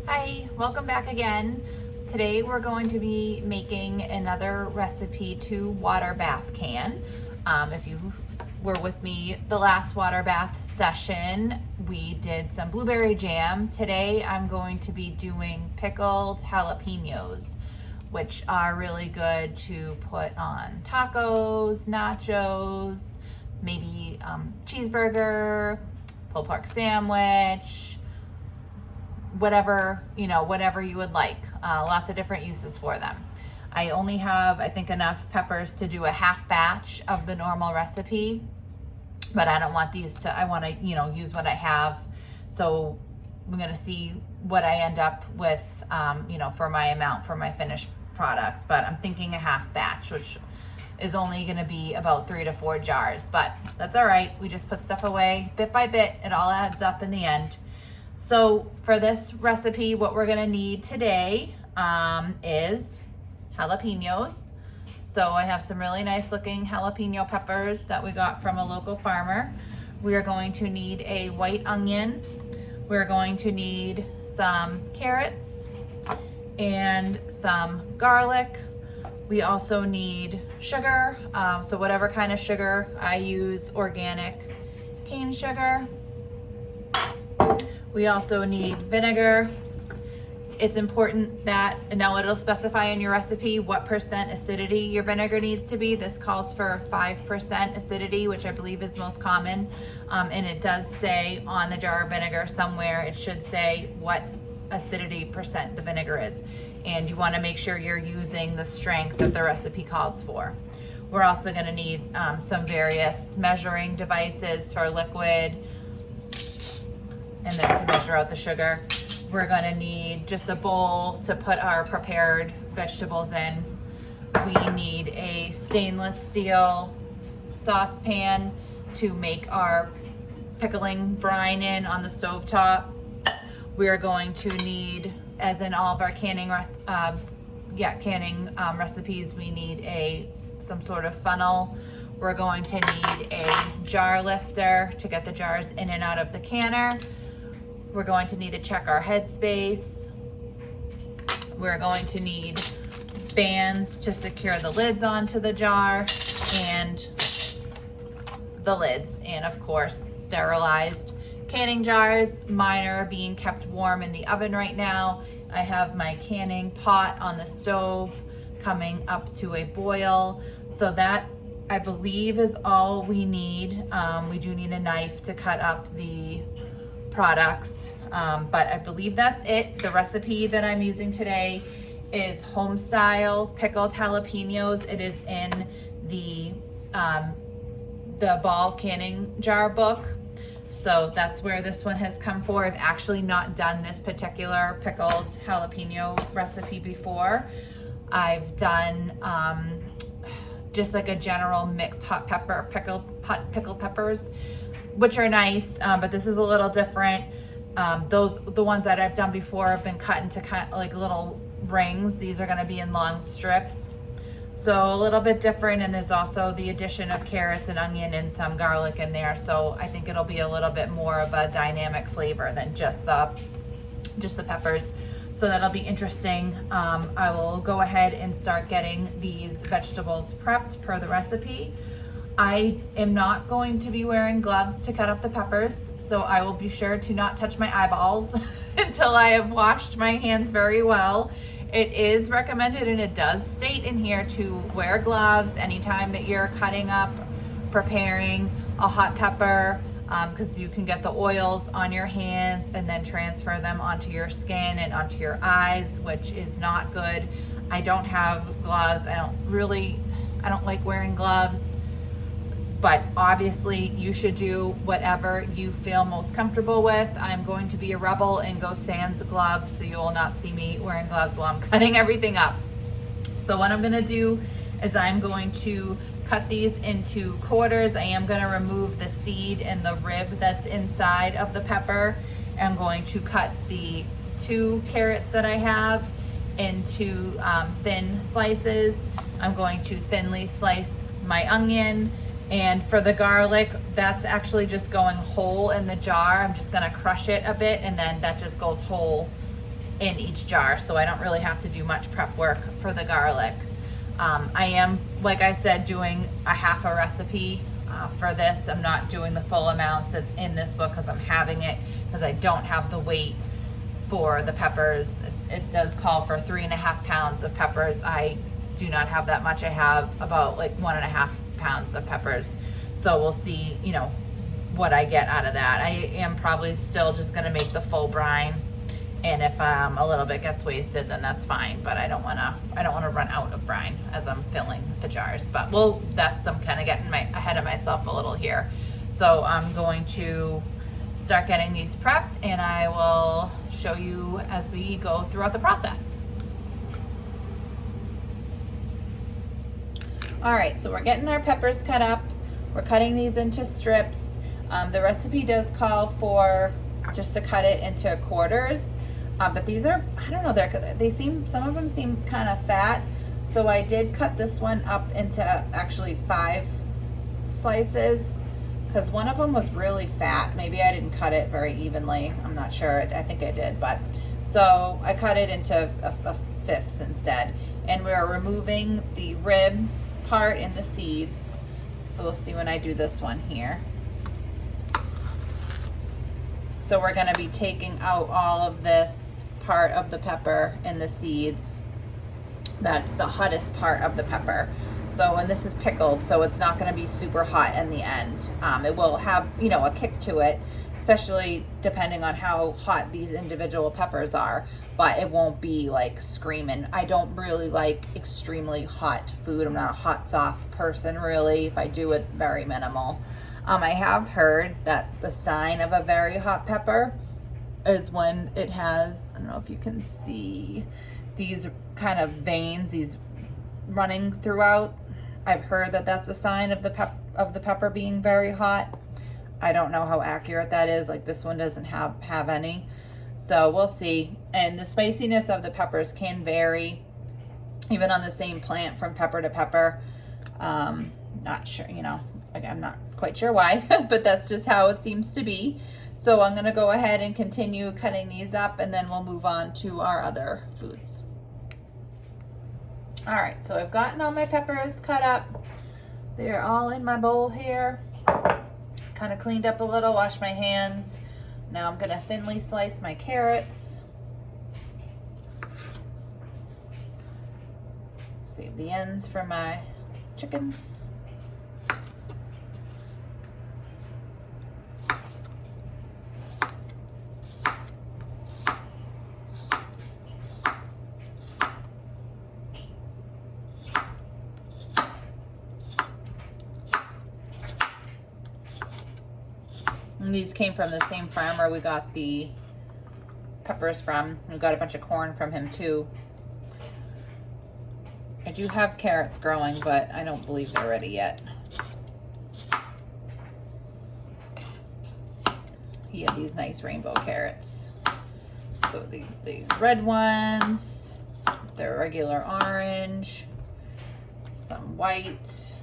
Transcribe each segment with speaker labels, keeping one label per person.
Speaker 1: Hi, welcome back again. Today we're going to be making another recipe to water bath can. If you were with me the last water bath session, we did some blueberry jam. Today I'm going to be doing pickled jalapenos, which are really good to put on tacos, nachos, maybe cheeseburger, pulled pork sandwich, whatever you would like. Lots of different uses for them. I only have, I think, enough peppers to do a half batch of the normal recipe, but I don't want these to, I want to use what I have. So I'm going to see what I end up with for my amount for my finished product, but I'm thinking a half batch, which is only going to be about 3 to 4 jars, but that's all right. We just put stuff away bit by bit. It all adds up in the end. So for this recipe, what we're gonna need today is jalapenos. So I have some really nice looking jalapeno peppers that we got from a local farmer. We are going to need a white onion. We're going to need some carrots and some garlic. We also need sugar. So whatever kind of sugar, I use organic cane sugar. We also need vinegar. It's important that, now it'll specify in your recipe what percent acidity your vinegar needs to be. This calls for 5% acidity, which I believe is most common. And it does say on the jar of vinegar somewhere, it should say what acidity percent the vinegar is. And you wanna make sure you're using the strength that the recipe calls for. We're also gonna need some various measuring devices for liquid, and then to measure out the sugar. We're gonna need just a bowl to put our prepared vegetables in. We need a stainless steel saucepan to make our pickling brine in on the stovetop. We are going to need, as in all of our canning recipes, we need some sort of funnel. We're going to need a jar lifter to get the jars in and out of the canner. We're going to need to check our headspace. We're going to need bands to secure the lids onto the jar and the lids, and of course, sterilized canning jars. Mine are being kept warm in the oven right now. I have my canning pot on the stove coming up to a boil. So that, I believe, is all we need. We do need a knife to cut up the products, but I believe that's it. The recipe that I'm using today is home style pickled jalapenos. It is in the ball canning jar book. So that's where this one has come for. I've actually not done this particular pickled jalapeno recipe before. I've done just like a general mixed hot pepper, pickled peppers, which are nice, but this is a little different. The ones that I've done before have been cut into kind of like little rings. These are gonna be in long strips. So a little bit different, and there's also the addition of carrots and onion and some garlic in there. So I think it'll be a little bit more of a dynamic flavor than just the peppers. So that'll be interesting. I will go ahead and start getting these vegetables prepped per the recipe. I am not going to be wearing gloves to cut up the peppers, so I will be sure to not touch my eyeballs until I have washed my hands very well. It is recommended, and it does state in here, to wear gloves anytime that you're cutting up, preparing a hot pepper, because you can get the oils on your hands and then transfer them onto your skin and onto your eyes, which is not good. I don't have gloves. I don't like wearing gloves. But obviously you should do whatever you feel most comfortable with. I'm going to be a rebel and go sans gloves, so you will not see me wearing gloves while I'm cutting everything up. So what I'm gonna do is I'm going to cut these into quarters. I am gonna remove the seed and the rib that's inside of the pepper. I'm going to cut the 2 carrots that I have into thin slices. I'm going to thinly slice my onion. And for the garlic, that's actually just going whole in the jar. I'm just gonna crush it a bit, and then that just goes whole in each jar, so I don't really have to do much prep work for the garlic. I am, like I said, doing a half a recipe for this. I'm not doing the full amounts that's in this book because I'm having it because I don't have the weight for the peppers. It does call for 3.5 pounds of peppers. I do not have that much. I have about like 1.5 pounds of peppers. So we'll see, you know, what I get out of that. I am probably still just gonna make the full brine. And if a little bit gets wasted, then that's fine. But I don't wanna run out of brine as I'm filling the jars. But I'm kind of getting ahead of myself a little here. So I'm going to start getting these prepped, and I will show you as we go throughout the process. All right, so we're getting our peppers cut up. We're cutting these into strips. The recipe does call for just to cut it into quarters. But these are, I don't know, some of them seem kind of fat. So I did cut this one up into actually 5 slices because one of them was really fat. Maybe I didn't cut it very evenly. I'm not sure. I think I did, but so I cut it into fifths instead. And we're removing the rib part and the seeds. So we'll see when I do this one here. So we're going to be taking out all of this part of the pepper and the seeds. That's the hottest part of the pepper. So, and this is pickled, so it's not going to be super hot in the end. It will have, you know, a kick to it, especially depending on how hot these individual peppers are, but it won't be like screaming. I don't really like extremely hot food. I'm not a hot sauce person really. If I do, it's very minimal. I have heard that the sign of a very hot pepper is when it has, I don't know if you can see these kind of veins, these running throughout. I've heard that that's a sign of the pepper being very hot. I don't know how accurate that is. Like this one doesn't have any. So we'll see. And the spiciness of the peppers can vary even on the same plant from pepper to pepper. Not sure, you know, I'm not quite sure why, but that's just how it seems to be. So I'm going to go ahead and continue cutting these up, and then we'll move on to our other foods. All right, so I've gotten all my peppers cut up. They're all in my bowl here. Kind of cleaned up a little, washed my hands. Now I'm going to thinly slice my carrots. Save the ends for my chickens. And these came from the same farmer we got the peppers from. We got a bunch of corn from him too. I do have carrots growing, but I don't believe they're ready yet. He had these nice rainbow carrots. So these red ones, they're regular orange, some white,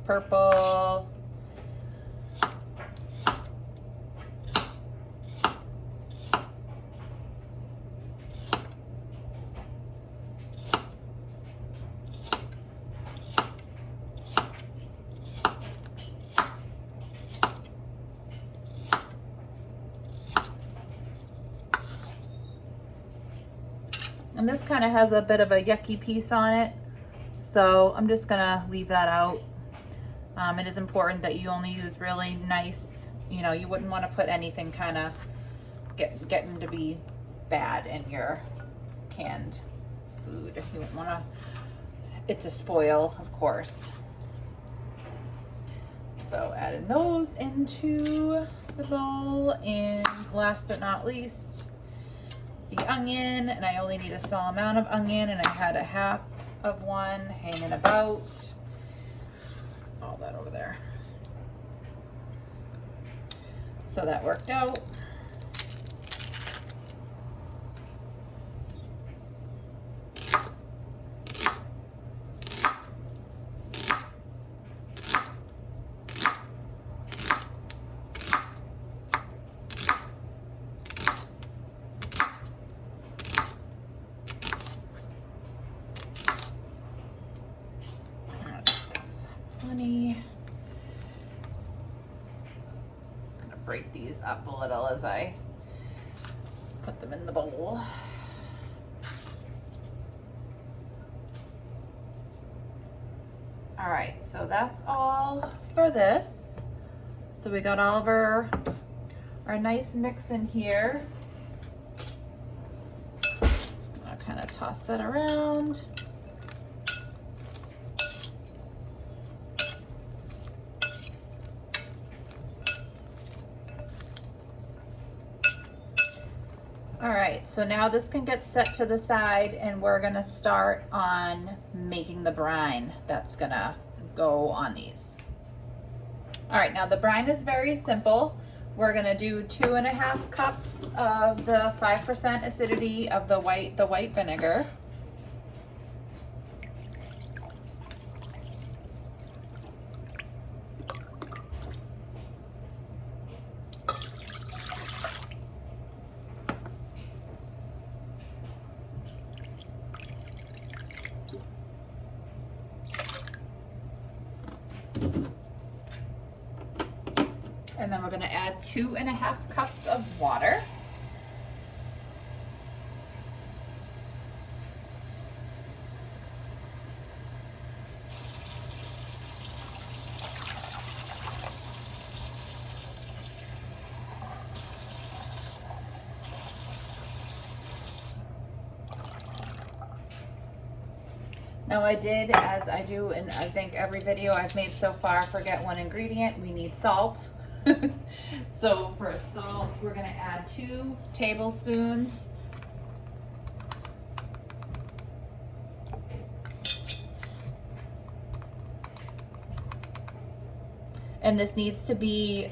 Speaker 1: purple, and this kind of has a bit of a yucky piece on it, so I'm just gonna leave that out. It is important that you only use really nice, you know, you wouldn't want to put anything kind of getting to be bad in your canned food. You wouldn't want it to spoil, of course. So adding those into the bowl, and last but not least, the onion, and I only need a small amount of onion, and I had a half of one hanging about. All that over there. So that worked out. these up a little as I put them in the bowl. All right, so that's all for this. So we got all of our nice mix in here. Just gonna kind of toss that around. All right, so now this can get set to the side and we're gonna start on making the brine that's gonna go on these. All right, now the brine is very simple. We're gonna do 2.5 cups of the 5% acidity of the white vinegar. And then we're gonna add 2.5 cups of water. Now I did, as I do in I think every video I've made so far, forget one ingredient. We need salt. So for salt, we're gonna add 2 tablespoons. And this needs to be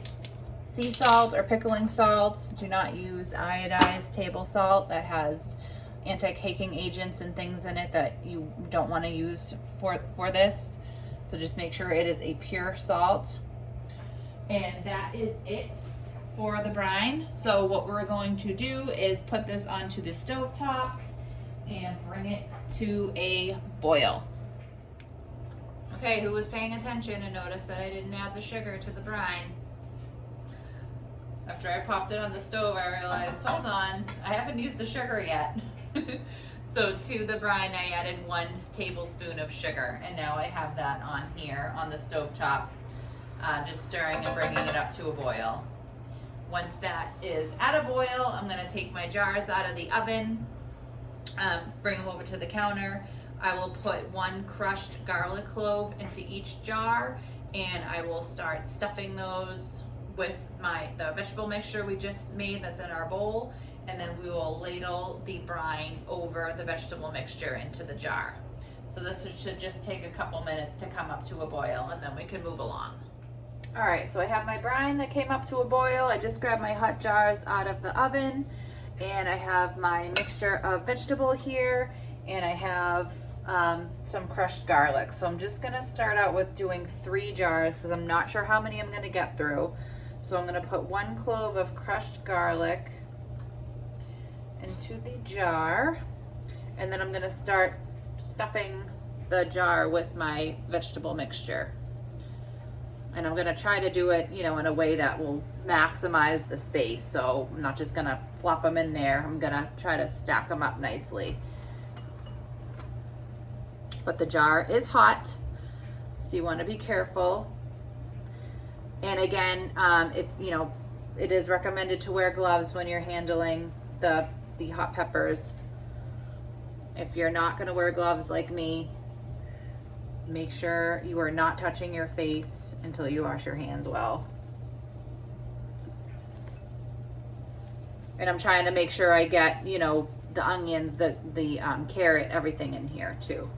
Speaker 1: sea salt or pickling salt. Do not use iodized table salt that has anti-caking agents and things in it that you don't want to use for this. So just make sure it is a pure salt. And that is it for the brine. So what we're going to do is put this onto the stove top and bring it to a boil. Okay, who was paying attention and noticed that I didn't add the sugar to the brine? After I popped it on the stove, I realized, hold on, I haven't used the sugar yet. So to the brine, I added 1 tablespoon of sugar, and now I have that on here on the stove top. Just stirring and bringing it up to a boil. Once that is at a boil, I'm gonna take my jars out of the oven, bring them over to the counter. I will put 1 crushed garlic clove into each jar, and I will start stuffing those with the vegetable mixture we just made that's in our bowl, and then we will ladle the brine over the vegetable mixture into the jar. So this should just take a couple minutes to come up to a boil, and then we can move along. All right, so I have my brine that came up to a boil. I just grabbed my hot jars out of the oven, and I have my mixture of vegetable here, and I have some crushed garlic. So I'm just gonna start out with doing 3 jars because I'm not sure how many I'm gonna get through. So I'm gonna put 1 clove of crushed garlic into the jar, and then I'm gonna start stuffing the jar with my vegetable mixture. And I'm gonna try to do it, in a way that will maximize the space. So I'm not just gonna flop them in there. I'm gonna try to stack them up nicely. But the jar is hot, so you wanna be careful. And again, if it is recommended to wear gloves when you're handling the hot peppers. If you're not gonna wear gloves like me, make sure you are not touching your face until you wash your hands well. And I'm trying to make sure I get, the onions, the carrot, everything in here too.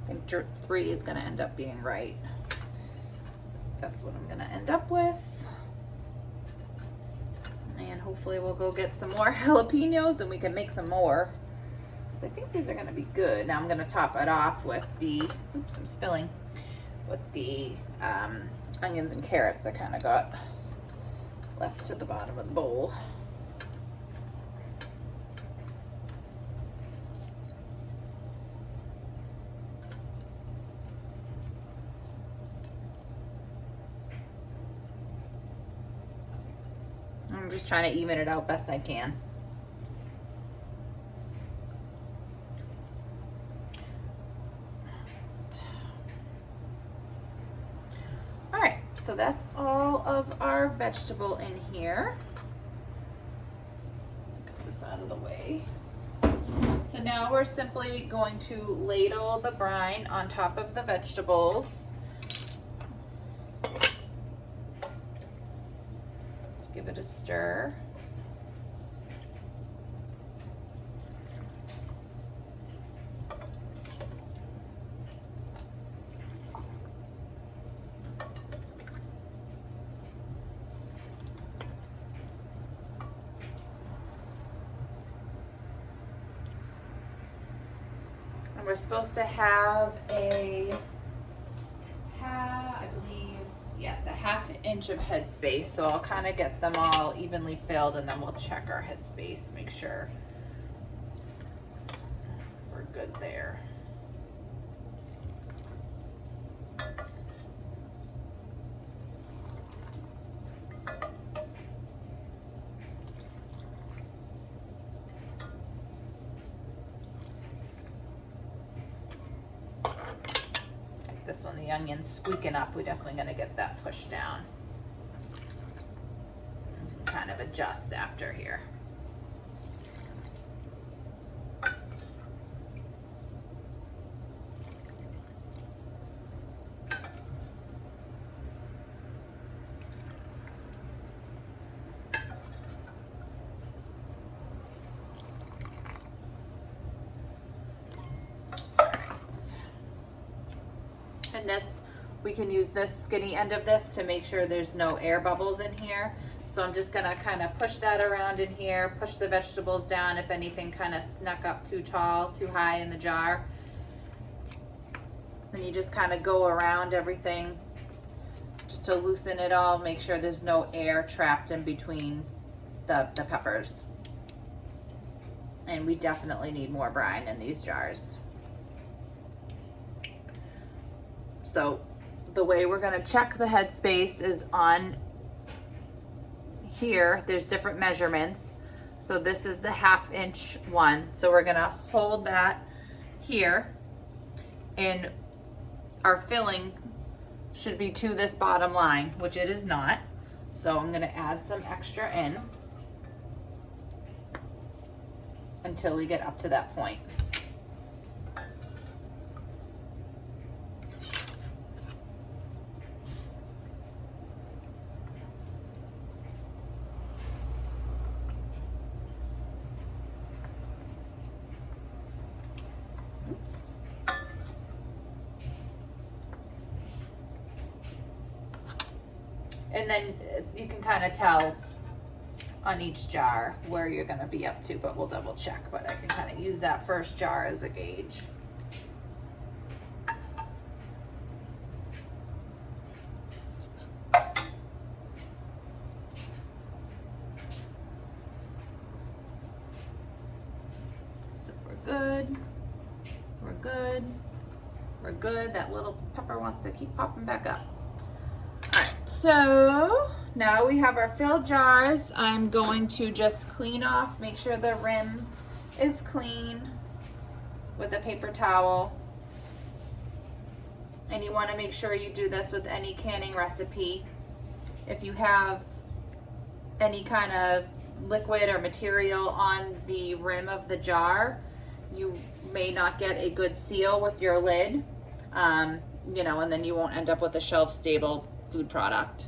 Speaker 1: I think 3 is gonna end up being right. That's what I'm gonna end up with. hopefully we'll go get some more jalapenos and we can make some more. I think these are gonna be good. Now I'm gonna top it off with the, oops, I'm spilling, with the onions and carrots that kind of got left to the bottom of the bowl. I'm just trying to even it out best I can. All right, so that's all of our vegetable in here. Get this out of the way. So now we're simply going to ladle the brine on top of the vegetables. Give it a stir. And we're supposed to have a half inch of headspace, so I'll kind of get them all evenly filled and then we'll check our headspace, make sure we're good there. This one, the onion's squeaking up, we're definitely going to get that pushed down. Kind of adjust after here. And this, we can use this skinny end of this to make sure there's no air bubbles in here. So I'm just gonna kind of push that around in here, push the vegetables down if anything kind of snuck up too tall, too high in the jar. And you just kind of go around everything just to loosen it all, make sure there's no air trapped in between the peppers. And we definitely need more brine in these jars. So the way we're gonna check the headspace is on here. There's different measurements. So this is the ½ inch one. So we're gonna hold that here, and our filling should be to this bottom line, which it is not. So I'm gonna add some extra in until we get up to that point. And then you can kind of tell on each jar where you're going to be up to, but we'll double check. But I can kind of use that first jar as a gauge. So we're good. We're good. We're good. That little pepper wants to keep popping back up. So now we have our filled jars. I'm going to just clean off, make sure the rim is clean with a paper towel. And you want to make sure you do this with any canning recipe. If you have any kind of liquid or material on the rim of the jar, you may not get a good seal with your lid, you know, and then you won't end up with a shelf-stable food product.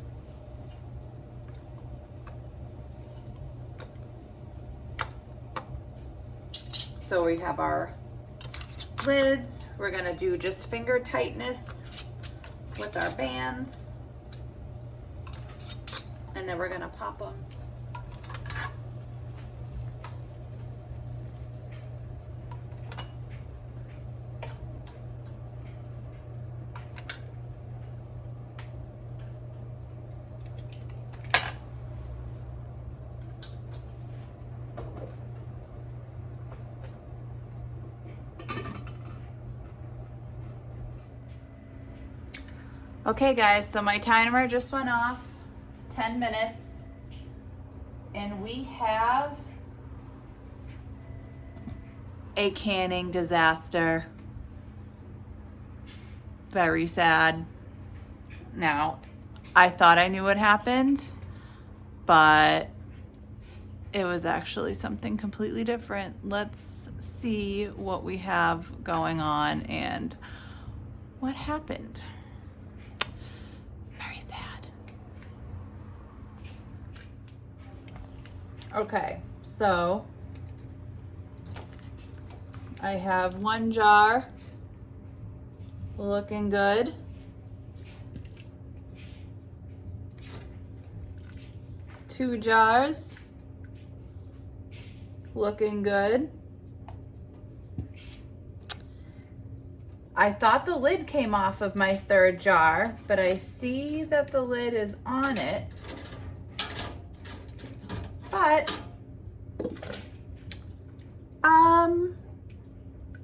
Speaker 1: So we have our lids. We're gonna do just finger tightness with our bands. And then we're gonna pop them Okay guys, so my timer just went off, 10 minutes, and we have a canning disaster. Very sad. Now, I thought I knew what happened, but it was actually something completely different. Let's see what we have going on and what happened. Very sad. Okay, so I have one jar looking good. Two jars looking good. I thought the lid came off of my third jar, but I see that the lid is on it. But,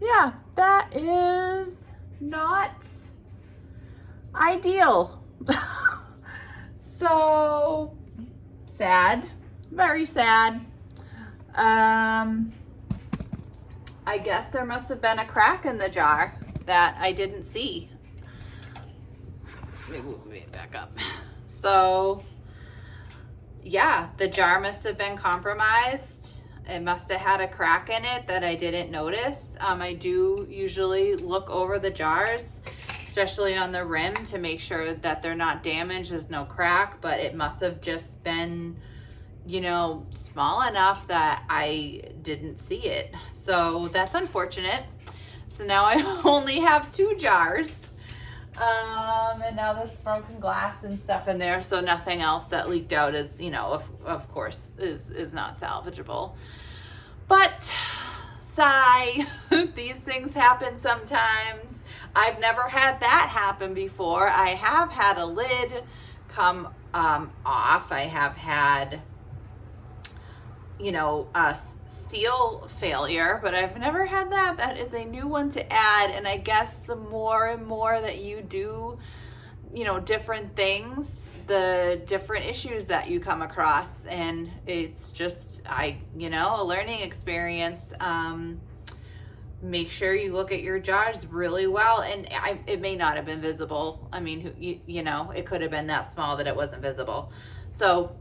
Speaker 1: yeah, that is not ideal. So sad, very sad. I guess there must have been a crack in the jar that I didn't see. Let me move it back up. So yeah, the jar must have been compromised. It must have had a crack in it that I didn't notice. I do usually look over the jars, especially on the rim, to make sure that they're not damaged, there's no crack, but it must have just been, you know, small enough that I didn't see it. So that's unfortunate. So now I only have two jars. And now there's broken glass and stuff in there, so nothing else that leaked out is, you know, of course, is not salvageable. But sigh, these things happen sometimes. I've never had that happen before. I have had a lid come off. I have had, you know, a seal failure, but I've never had that. That is a new one to add. And I guess the more and more that you do, you know, different things, the different issues that you come across. And it's just, you know, a learning experience. Make sure you look at your jars really well. And it may not have been visible. I mean, you know, it could have been that small that it wasn't visible. So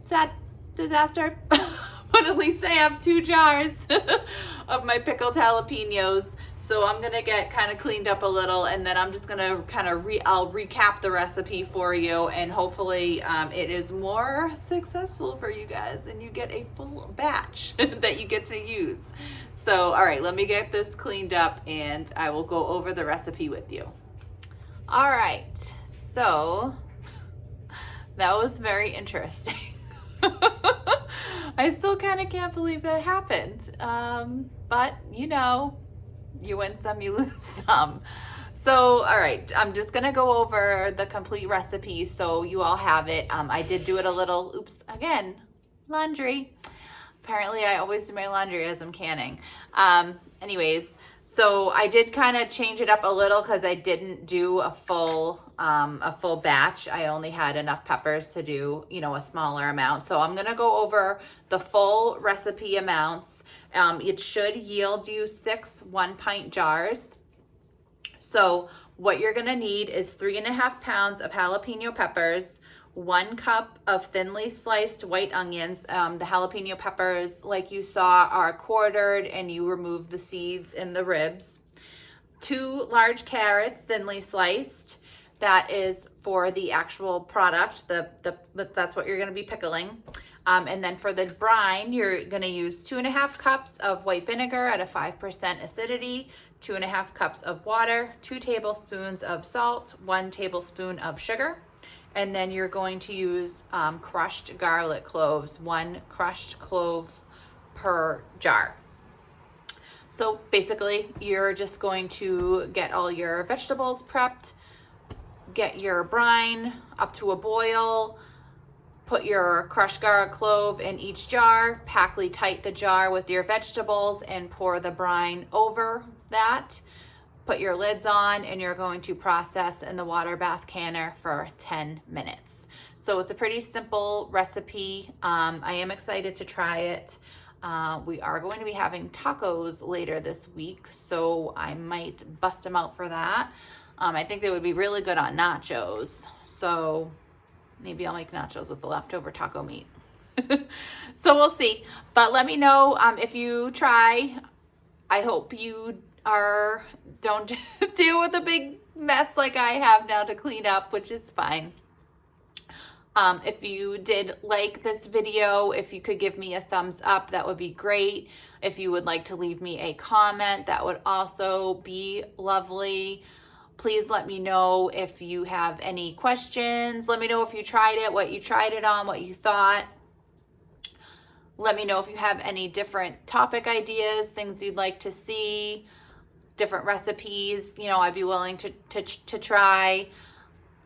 Speaker 1: sad. Disaster. But at least I have two jars of my pickled jalapenos. So I'm gonna get kind of cleaned up a little, and then I'm just gonna kind of I'll recap the recipe for you, and hopefully it is more successful for you guys and you get a full batch that you get to use. So all right, let me get this cleaned up and I will go over the recipe with you. All right, so that was very interesting. I still kind of can't believe that happened. But you know, you win some, you lose some. So, all right, I'm just gonna go over the complete recipe so you all have it. I did do it a little, oops, again, laundry. Apparently I always do my laundry as I'm canning. Anyways, so I did kind of change it up a little because I didn't do a full batch. I only had enough peppers to do, you know, a smaller amount. So I'm gonna go over the full recipe amounts. It should yield you 6 1-pint jars. So what you're gonna need is 3.5 pounds of jalapeno peppers, 1 cup of thinly sliced white onions. The jalapeno peppers, like you saw, are quartered and you remove the seeds in the ribs. 2 large carrots, thinly sliced. That is for the actual product. That's what you're gonna be pickling. And then for the brine, you're gonna use 2.5 cups of white vinegar at a 5% acidity, 2.5 cups of water, 2 tablespoons of salt, 1 tablespoon of sugar. And then you're going to use crushed garlic cloves, 1 crushed clove per jar. So basically, you're just going to get all your vegetables prepped, get your brine up to a boil, put your crushed garlic clove in each jar, packly tight the jar with your vegetables, and pour the brine over that. put your lids on, and you're going to process in the water bath canner for 10 minutes. So it's a pretty simple recipe. I am excited to try it. We are going to be having tacos later this week, so I might bust them out for that. I think they would be really good on nachos, so maybe I'll make nachos with the leftover taco meat. So we'll see, but let me know if you try. I hope you don't deal with a big mess like I have now to clean up, which is fine. If you did like this video, if you could give me a thumbs up, that would be great. If you would like to leave me a comment, that would also be lovely. Please let me know if you have any questions. Let me know if you tried it, what you tried it on, what you thought. Let me know if you have any different topic ideas, things you'd like to see, different recipes, I'd be willing to try.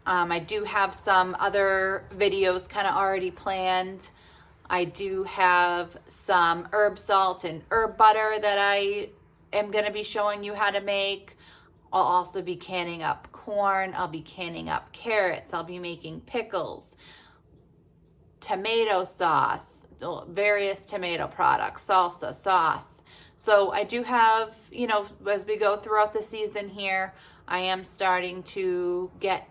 Speaker 1: I do have some other videos kind of already planned. I do have some herb salt and herb butter that I am going to be showing you how to make. I'll also be canning up corn. I'll be canning up carrots. I'll be making pickles, tomato sauce, various tomato products, salsa, sauce. So I do have, as we go throughout the season here, I am starting to get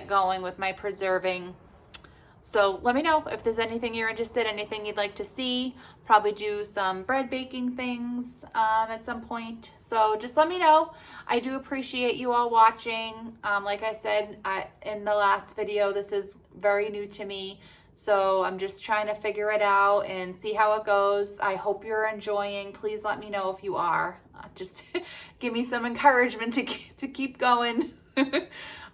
Speaker 1: going with my preserving. So let me know if there's anything you're interested, anything you'd like to see. Probably do some bread baking things at some point. So just let me know. I do appreciate you all watching. Like I said in the last video, this is very new to me. So I'm just trying to figure it out and see how it goes. I hope you're enjoying. Please let me know if you are. Just give me some encouragement to keep going.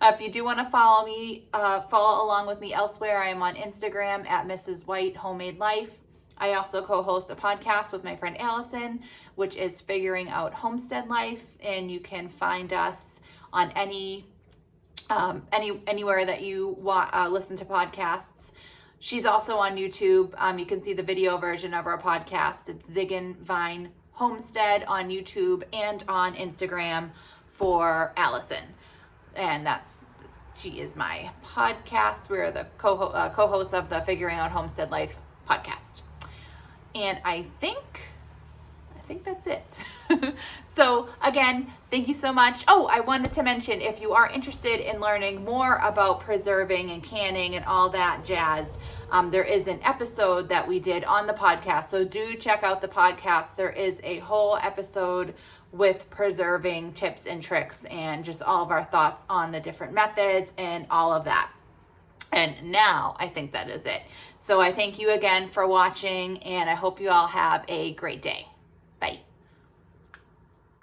Speaker 1: If you do want to follow me, follow along with me elsewhere, I am on Instagram at Mrs. White Homemade Life. I also co-host a podcast with my friend Allison, which is Figuring Out Homestead Life, and you can find us on anywhere that you listen to podcasts. She's also on YouTube. You can see the video version of our podcast. It's Ziggin Vine Homestead on YouTube and on Instagram for Allison. And she is my podcast. We're the co-hosts of the Figuring Out Homestead Life podcast. And I think that's it. So again, thank you so much. Oh, I wanted to mention, if you are interested in learning more about preserving and canning and all that jazz, there is an episode that we did on the podcast. So do check out the podcast. There is a whole episode with preserving tips and tricks and just all of our thoughts on the different methods and all of that. And now I think that is it. So I thank you again for watching, and I hope you all have a great day. Bye.